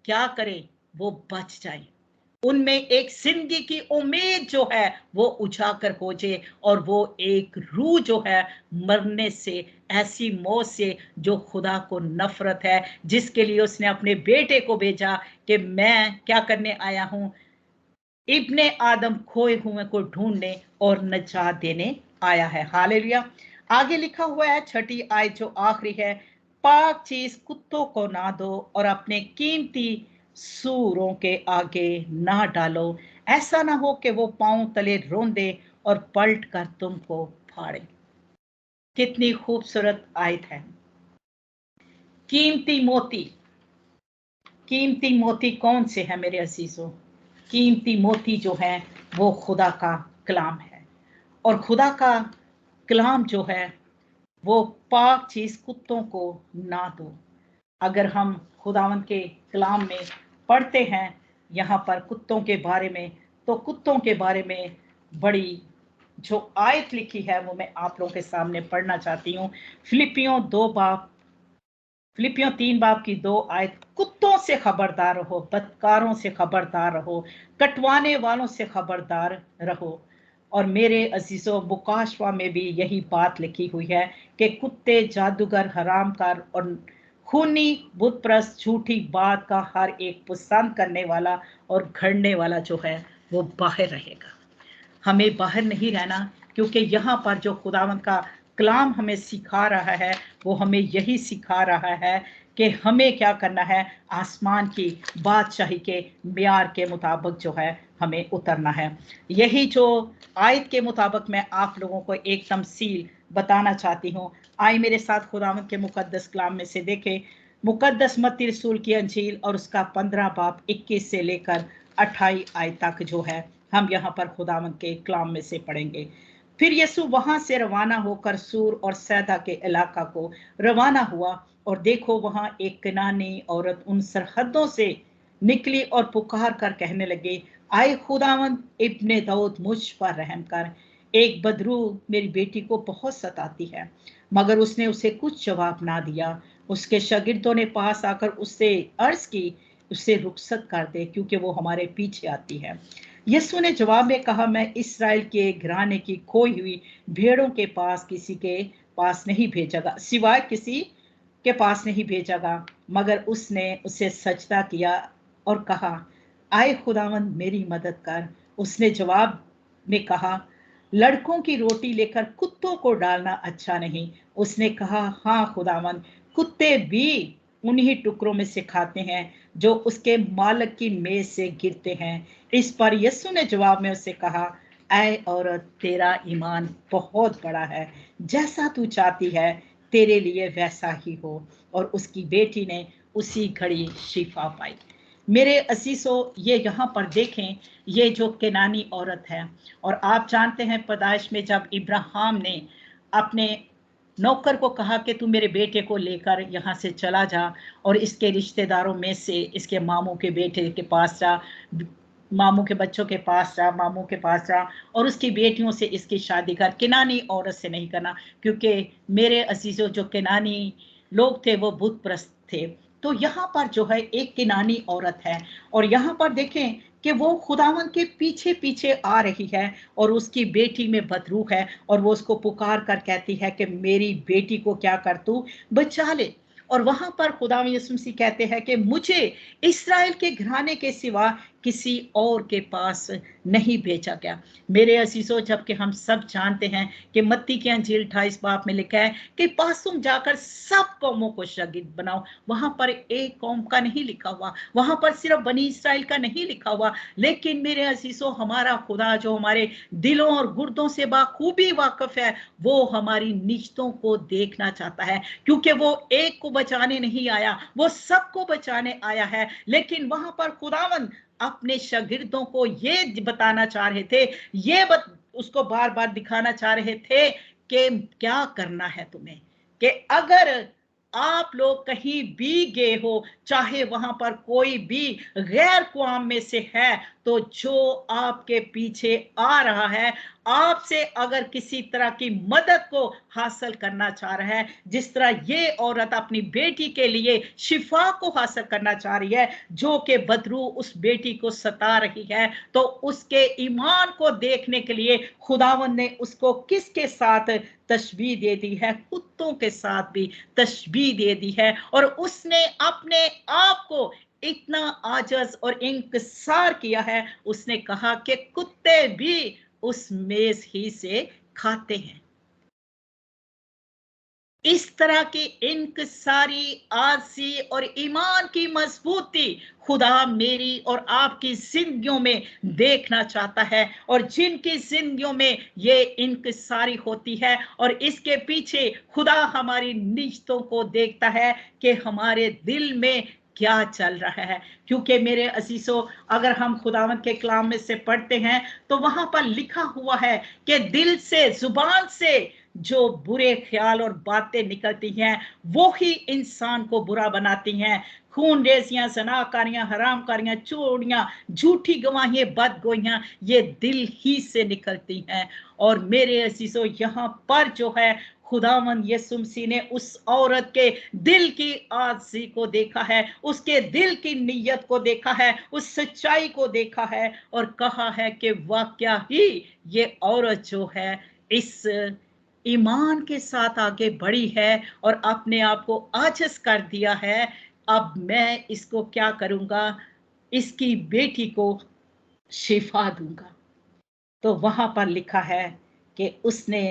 क्या करे, वो बच जाए। उनमें एक जिंदगी की उम्मीद जो है वो उजागर हो जाए, और वो एक रूह जो है मरने से, ऐसी मौत से जो खुदा को नफरत है, जिसके लिए उसने अपने बेटे को भेजा कि मैं क्या करने आया हूं, इब्ने आदम खोए हुए को ढूंढने और नजात देने आया है। हालेलुया। आगे लिखा हुआ है 6ठी आयत जो आखिरी है, पाक चीज कुत्तों को ना दो और अपने कीमती सूरों के आगे ना डालो, ऐसा ना हो कि वो पांव तले रोंदे और पलट कर तुमको फाड़े। कितनी खूबसूरत आयत है। कीमती मोती, कीमती मोती कौन से है मेरे अजीजों? कीमती मोती जो है वो खुदा का कलाम है, और खुदा का कलाम जो है वो पाक चीज कुत्तों को ना दो। अगर हम खुदावंद के कलाम में पढ़ते हैं यहाँ पर कुत्तों के बारे में, तो कुत्तों के बारे में बड़ी जो आयत लिखी है वो मैं आप लोगों के सामने पढ़ना चाहती हूँ। फिलिपियों 3:2 आयत, कुत्तों से खबरदार रहो, बदकारों से खबरदार रहो, कटवाने वालों से खबरदार रहो। और मेरे अजीजों, मुकाशवा में भी यही बात लिखी हुई है कि कुत्ते, जादूगर, हरामकार और खूनी, बुतप्रस्त, झूठी बात का हर एक पसंद करने वाला और घड़ने वाला जो है वो बाहर रहेगा। हमें बाहर नहीं रहना, क्योंकि यहाँ पर जो खुदावंद का कलाम हमें सिखा रहा है वो हमें यही सिखा रहा है कि हमें क्या करना है, आसमान की बादशाही के म्यार के मुताबिक जो है हमें उतरना है। यही जो आयत के मुताबिक मैं आप लोगों को एक तमसील बताना चाहती हूँ। आए मेरे साथ खुदावंद के मुकद्दस कलाम में से देखें, मुकद्दस मत्ती रसूल की अंजील और उसका 15 बाब 21 से लेकर 28 आयत तक जो है हम यहाँ पर खुदावंद के कलाम में से पढ़ेंगे। फिर यीशु वहां से रवाना होकर सूर और सैदा के इलाका को रवाना हुआ, और देखो वहां एक कनानी औरत उन सरहदों से निकली और पुकार कर कहने लगे, आए खुदावंद इब्ने दाऊद, मुझ पर रहम कर, एक बदरू मेरी बेटी को बहुत सताती है। मगर उसने उसे कुछ जवाब ना दिया। उसके शागिर्दों ने पास आकर उससे अर्ज की, उसे रुखसत कर दे क्योंकि वो हमारे पीछे आती है। यीशु ने जवाब में कहा, मैं इस्राएल के घराने की खोई हुई भेड़ों के पास किसी के पास नहीं भेजागा, सिवाय किसी के पास नहीं भेजागा। मगर उसने उसे सजदा किया और कहा, आए खुदावंद मेरी मदद कर। उसने जवाब में कहा, लड़कों की रोटी लेकर कुत्तों को डालना अच्छा नहीं। उसने कहा, हाँ खुदावंद, कुत्ते भी उन्हीं टुकड़ों में से खाते हैं जो उसके मालिक की मेज से गिरते हैं। इस पर यीशु ने जवाब में उससे कहा, ऐ औरत, तेरा ईमान बहुत बड़ा है, जैसा तू चाहती है तेरे लिए वैसा ही हो। और उसकी बेटी ने उसी घड़ी शिफा पाई। मेरे असीसों, ये यहाँ पर देखें, ये जो केनानी औरत है, और आप जानते हैं पैदाइश में जब इब्राहिम ने अपने नौकर को कहा कि तू मेरे बेटे को लेकर यहाँ से चला जा और इसके रिश्तेदारों में से इसके मामू के बेटे के पास जा, मामू के बच्चों के पास जा, मामू के पास जा, और उसकी बेटियों से इसकी शादी कर, केनानी औरत से नहीं करना, क्योंकि मेरे अजीजों जो केनानी लोग थे वो बुत प्रस्त थे। तो यहाँ पर जो है एक केनानी औरत है, और यहाँ पर देखें कि वो खुदावन के पीछे पीछे आ रही है, और उसकी बेटी में बदरू है, और वो उसको पुकार कर कहती है कि मेरी बेटी को क्या कर, तू बचा ले। और वहां पर खुदा यीशु मसीह कहते हैं कि मुझे इस्राएल के घराने के सिवा किसी और के पास नहीं भेजा गया। मेरे अजीजों, जबकि हम सब जानते हैं कि मत्ती की अंजील 28 बाब में लिखा है कि पास तुम जाकर सब कौमों को शागिर्द बनाओ। वहां पर एक कौम का नहीं लिखा हुआ, वहां पर सिर्फ बनी इस्राएल का नहीं लिखा हुआ, लेकिन मेरे अजीजों, हमारा खुदा जो हमारे दिलों और गुर्दों से बाखूबी वाकिफ है, वो हमारी निश्तों को देखना चाहता है, क्योंकि वो एक को बचाने नहीं आया, वो सबको बचाने आया है। लेकिन वहां पर खुदावंद अपने शागिर्दों को ये बताना चाह रहे थे, उसको बार बार दिखाना चाह रहे थे कि क्या करना है तुम्हें, कि अगर आप लोग कहीं भी गए हो, चाहे वहां पर कोई भी गैर कौम में से है, तो जो आपके पीछे आ रहा है, आपसे अगर किसी तरह की मदद को हासिल करना चाह रहा है, जिस तरह ये औरत अपनी बेटी के लिए शिफा को हासिल करना चाह रही है, जो कि बदरू उस बेटी को सता रही है, तो उसके ईमान को देखने के लिए खुदावन ने उसको किसके साथ तशबीह दे दी है, कुत्तों के साथ भी तशबीह दे दी है। और उसने अपने आप को इतना आजज और इंकिसार किया है, उसने कहा कि कुत्ते भी उस मेज ही से खाते हैं। इस तरह की इंकिसारी, आरसी और ईमान की मजबूती खुदा मेरी और आपकी जिंदगियों में देखना चाहता है, और जिनकी जिंदगियों में ये इंकिसारी होती है और इसके पीछे खुदा हमारी निजतों को देखता है कि हमारे दिल में क्या चल रहा है। क्योंकि मेरे अजीजों, अगर हम खुदावंद के कलाम में से पढ़ते हैं तो वहां पर लिखा हुआ है कि दिल से, जुबान से जो बुरे ख्याल और बातें निकलती हैं, वो ही इंसान को बुरा बनाती हैं। खून रेजियां, जनाकारियां, हरामकारियां, चोरियां, झूठी गवाहियां, बदगोइयां, ये दिल ही से निकलती हैं। और मेरे अजीजों, यहाँ पर जो है खुदावंद यीशु मसीह ने उस औरत के दिल की आर्ज़ी को देखा है, उसके दिल की नीयत को देखा है, उस सच्चाई को देखा है, और कहा है कि वाकया ही ये औरत जो है इस ईमान के साथ आगे बढ़ी है और अपने आप को आजिज़ कर दिया है। अब मैं इसको क्या करूंगा, इसकी बेटी को शिफा दूंगा। तो वहां पर लिखा है कि उसने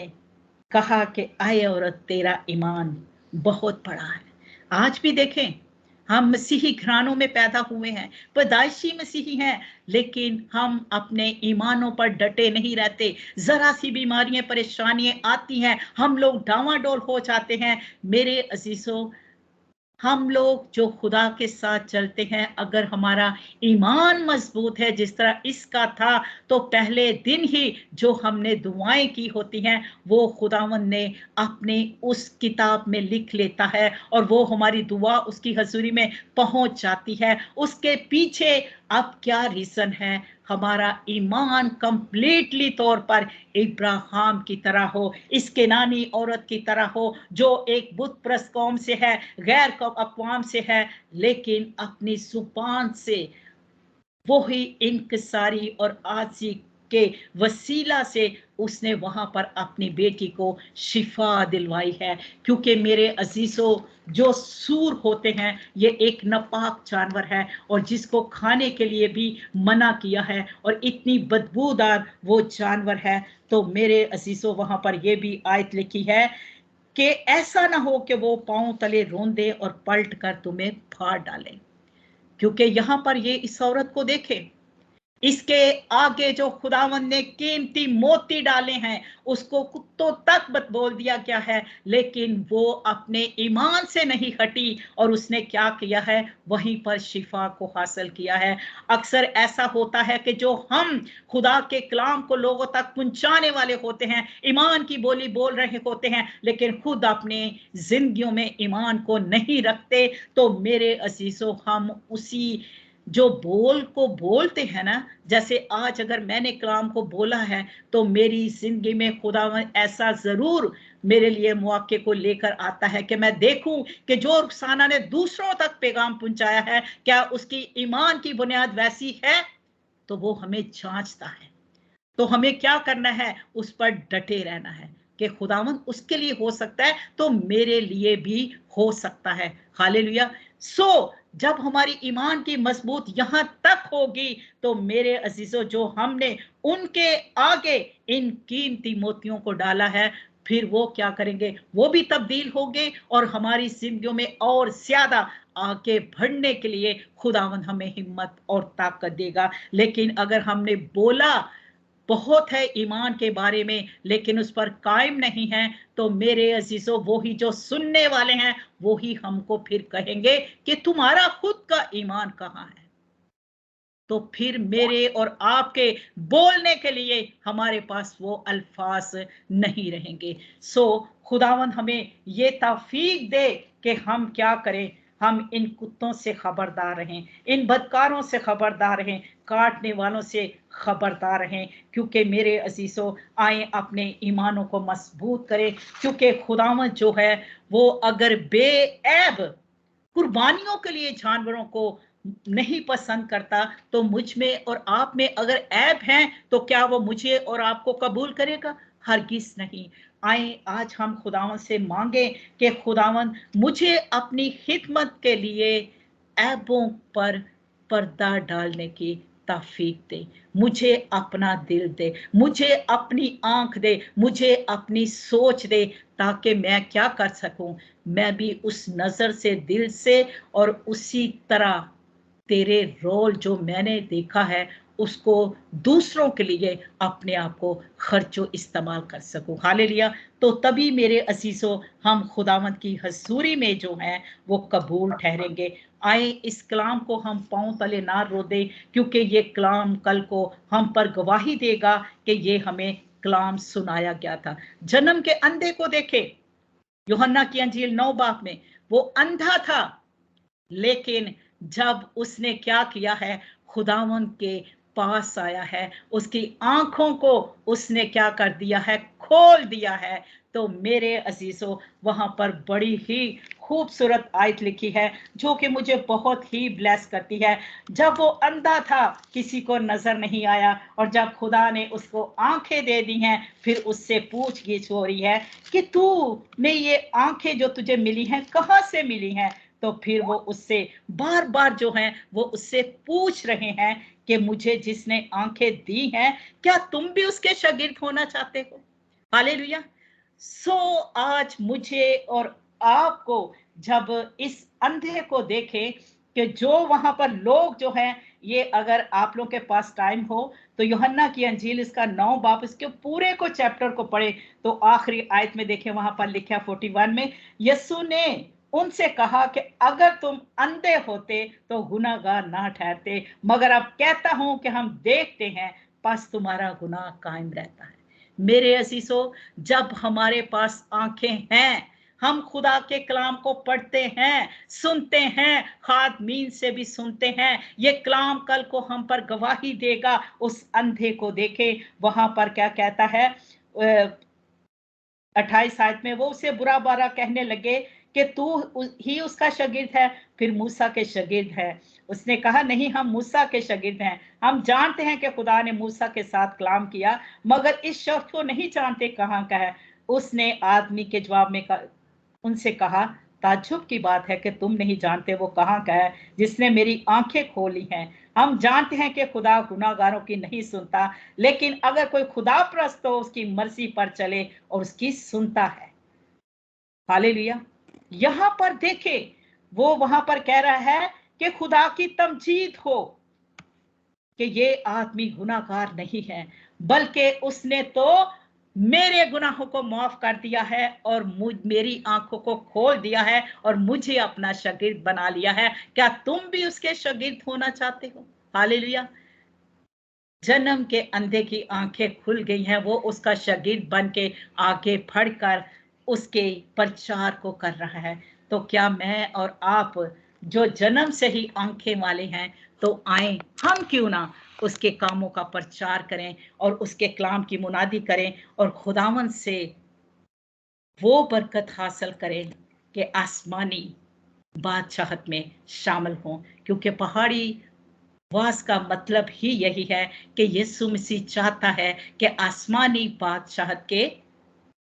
कहा कि आए औरत, तेरा ईमान बहुत बड़ा है। आज भी देखें, हम मसीही घरानों में पैदा हुए हैं, पैदाइशी मसीही हैं, लेकिन हम अपने ईमानों पर डटे नहीं रहते। जरा सी बीमारियां परेशानियां आती हैं, हम लोग डावाडोल हो जाते हैं। मेरे अजीजों, हम लोग जो खुदा के साथ चलते हैं, अगर हमारा ईमान मजबूत है जिस तरह इसका था, तो पहले दिन ही जो हमने दुआएं की होती हैं वो खुदावंद ने अपने उस किताब में लिख लेता है और वो हमारी दुआ उसकी हजूरी में पहुंच जाती है। उसके पीछे अब क्या रीजन है? हमारा ईमान कंप्लीटली तौर पर इब्राहिम की तरह हो, इस केनानी औरत की तरह हो जो एक बुत प्रस्त कौम से है, गैर अक़वाम से है, लेकिन अपनी जुबान से वो ही इंकसारी और आजी के वसीला से उसने वहां पर अपनी बेटी को शिफा दिलवाई है। क्योंकि मेरे अजीजों, जो सूर होते हैं ये एक नापाक जानवर है और जिसको खाने के लिए भी मना किया है, और इतनी बदबूदार वो जानवर है। तो मेरे अजीजों, वहां पर ये भी आयत लिखी है कि ऐसा ना हो कि वो पांव तले रोंदे और पलट कर तुम्हें फाड़ डाले। क्योंकि यहां पर ये इस औरत को देखें, इसके आगे जो खुदावंद ने कीमती मोती डाले हैं उसको कुत्तों तक बत बोल दिया गया है, लेकिन वो अपने ईमान से नहीं हटी और उसने क्या किया है? वहीं पर शिफा को हासिल किया है। अक्सर ऐसा होता है कि जो हम खुदा के कलाम को लोगों तक पहुंचाने वाले होते हैं, ईमान की बोली बोल रहे होते हैं, लेकिन खुद अपने जिंदगियों में ईमान को नहीं रखते, तो मेरे अजीजों, हम उसी जो बोल को बोलते हैं ना, जैसे आज अगर मैंने कलाम को बोला है तो मेरी जिंदगी में खुदावंद ऐसा जरूर मेरे लिए मौके को लेकर आता है कि मैं देखूं कि जो रुखसाना ने दूसरों तक पैगाम पहुंचाया है, क्या उसकी ईमान की बुनियाद वैसी है? तो वो हमें जांचता है। तो हमें क्या करना है? उस पर डटे रहना है कि खुदावंद उसके लिए हो सकता है तो मेरे लिए भी हो सकता है। हालेलुया। जब हमारी ईमान की मजबूत यहां तक होगी, तो मेरे अजीजों, जो हमने उनके आगे इन कीमती मोतियों को डाला है, फिर वो क्या करेंगे? वो भी तब्दील होंगे और हमारी जिंदगियों में और ज्यादा आगे बढ़ने के लिए खुदावंद हमें हिम्मत और ताकत देगा। लेकिन अगर हमने बोला बहुत है ईमान के बारे में, लेकिन उस पर कायम नहीं है, तो मेरे अजीजों, वो ही जो सुनने वाले हैं वो ही हमको फिर कहेंगे कि तुम्हारा खुद का ईमान कहाँ है। तो फिर मेरे और आपके बोलने के लिए हमारे पास वो अल्फाज नहीं रहेंगे। खुदावंद हमें ये तौफीक दे कि हम क्या करें? हम इन कुत्तों से खबरदार रहें, इन बदकारों से खबरदार रहें, काटने वालों से खबरदार रहें। क्योंकि मेरे अजीजों, आए अपने ईमानों को मजबूत करें, क्योंकि खुदावंद जो है वो अगर बेऐब कुर्बानियों के लिए जानवरों को नहीं पसंद करता, तो मुझ में और आप में अगर ऐब हैं तो क्या वो मुझे और आपको कबूल करेगा? हरगिज नहीं। आए आज हम खुदावंद से मांगे कि खुदावंद मुझे अपनी खिदमत के लिए ऐबों पर पर्दा डालने की तौफीक दे, मुझे अपना दिल दे, मुझे अपनी आंख दे, मुझे अपनी सोच दे, ताकि मैं क्या कर सकूं? मैं भी उस नजर से, दिल से और उसी तरह तेरे रोल जो मैंने देखा है उसको दूसरों के लिए अपने आप को खर्चो इस्तेमाल कर सकूं। हालेलुया। तो तभी मेरे अजीजों, हम खुदावंद की हजूरी में जो हैं वो कबूल ठहरेंगे। आए इस कलाम को हम पांव तले ना रो दे, क्योंकि ये कलाम कल को हम पर गवाही देगा कि ये हमें कलाम सुनाया गया था। जन्म के अंधे को देखे, यूहन्ना की अंजील 9 बाब में, वो अंधा था, लेकिन जब उसने क्या किया है? खुदावंद के पास आया है, उसकी आंखों को उसने क्या कर दिया है? खोल दिया है। तो मेरे अजीजों, वहां पर बड़ी ही खूबसूरत आयत लिखी है जो कि मुझे बहुत ही ब्लेस करती है। जब वो अंधा था, किसी को नजर नहीं आया, और जब खुदा ने उसको आंखें दे दी हैं, फिर उससे पूछगिछ हो रही है कि तू ने ये आंखें जो तुझे मिली हैं कहां से मिली हैं? तो फिर वो उससे बार बार जो हैं वो उससे पूछ रहे हैं कि मुझे जिसने आंखें दी हैं, क्या तुम भी उसके शागिर्द होना चाहते हो? हालेलुया। आज मुझे और आपको जब इस अंधे को देखे कि जो वहां पर लोग जो हैं, ये अगर आप लोग के पास टाइम हो तो यूहन्ना की अंजील इसका 9 बाब इसके पूरे को चैप्टर को पढ़े तो आखिरी आयत में देखें, वहां पर लिखा 41 में, यीशु ने उनसे कहा कि अगर तुम अंधे होते तो गुनाहगार ना ठहरते, मगर अब कहता हूं कि हम देखते हैं, बस तुम्हारा गुनाह कायम रहता है। मेरे अजीजों, जब हमारे पास आंखें हैं, हम खुदा के कलाम को पढ़ते हैं, सुनते हैं, खादमीन से भी सुनते हैं, ये कलाम कल को हम पर गवाही देगा। उस अंधे को देखे, वहां पर क्या कहता है 28 आयत में, वो उसे बुरा बारा कहने लगे कि तू ही उसका शागिर्द है, फिर मूसा के शागिर्द है। उसने कहा नहीं, हम मूसा के शागिर्द हैं, हम जानते हैं कि खुदा ने मूसा के साथ कलाम किया, मगर इस शख्स को नहीं जानते कहां का है। उसने आदमी के जवाब में उनसे कहा, ताज्जुब की बात है कि तुम नहीं जानते वो कहां का है जिसने मेरी आंखें खोली हैं। हम जानते हैं कि खुदा गुनाहगारों की नहीं सुनता, लेकिन अगर कोई खुदा परस्त हो उसकी मर्जी पर चले और उसकी सुनता है। हालेलुया। यहां पर देखे, वो वहां पर कह रहा है कि खुदा की तमजीद हो कि ये आदमी गुनाहगार नहीं है, बल्कि उसने तो मेरे गुनाहों को माफ कर दिया है और मेरी आंखों को खोल दिया है और मुझे अपना शागिर्द बना लिया है। क्या तुम भी उसके शागिर्द होना चाहते हो? हालेलुया। जन्म के अंधे की आंखें खुल गई हैं, वो उसका शागिर्द बन के आगे बढ़कर उसके प्रचार को कर रहा है। तो क्या मैं और आप जो जन्म से ही आंखें वाले हैं, तो आए, हम क्यों ना उसके कामों का प्रचार करें और उसके कलाम की मुनादी करें और खुदावन से वो बरकत हासिल करें कि आसमानी बादशाहत में शामिल हों। क्योंकि पहाड़ी वास का मतलब ही यही है कि यीशु मसीह चाहता है कि आसमानी बादशाहत के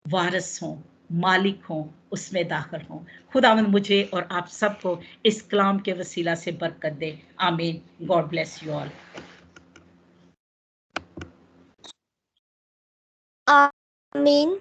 वारिस हों, मालिक हों, उसमें दाखिल हों। खुदावंद मुझे और आप सबको इस कलाम के वसीला से बरकत दे। आमीन। God bless you all. आमीन।